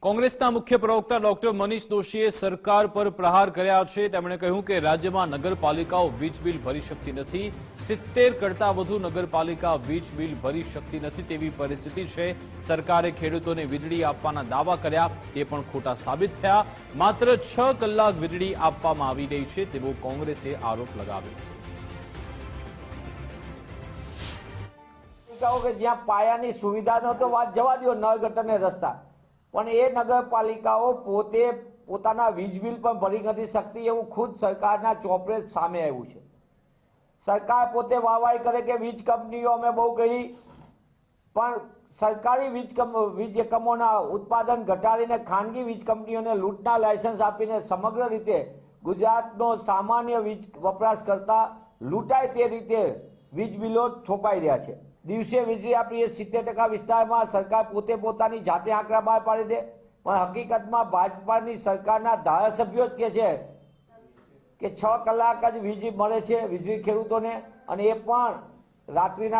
કોંગ્રેસના મુખ્ય પ્રવક્તા ડોક્ટર મનીષ દોશીએ સરકાર પર પ્રહાર કર્યા છે। તેમણે કહ્યું કે રાજ્યમાં નગરપાલિકાઓ વીજ બિલ ભરી શકતી નથી। 70 કરતા વધુ નગરપાલિકા વીજ બિલ ભરી શકતી નથી તેવી પરિસ્થિતિ છે। સરકારે ખેડૂતોને વીજળી આપવાના દાવા કર્યા તે પણ ખોટા સાબિત થયા। માત્ર 6 કલાક વીજળી આપવામાં આવી રહી છે તેવો કોંગ્રેસે આરોપ લગાવ્યો। જ્યાં પાયાની સુવિધાનો તો વાત જવા દો, નળ ગટર ને રસ્તા, પણ એ નગરપાલિકાઓ પોતે પોતાના વીજ બિલ પણ ભરી નથી શકતી એવું ખુદ સરકારના ચોપડે સામે આવ્યું છે। સરકાર પોતે વાહવાહી કરે કે વીજ કંપનીઓ અમે બહુ કરી, પણ સરકારી વીજ એકમોના ઉત્પાદન ઘટાડીને ખાનગી વીજ કંપનીઓને લૂંટના લાયસન્સ આપીને સમગ્ર રીતે ગુજરાતનો સામાન્ય વીજ વપરાશકર્તા લૂંટાય તે રીતે વીજ બિલો થોપાઈ રહ્યા છે। દિવસે વીજળી આપણી 70% વિસ્તારમાં સરકાર પોતે પોતાની જાતે આંકડા બહાર પાડી દે, પણ હકીકતમાં ભાજપાની સરકારના ધારાસભ્યો જ કહે છે કે 6 કલાક જ વીજ મળે છે વીજળી ખેડૂતોને, અને એ પણ રાત્રિના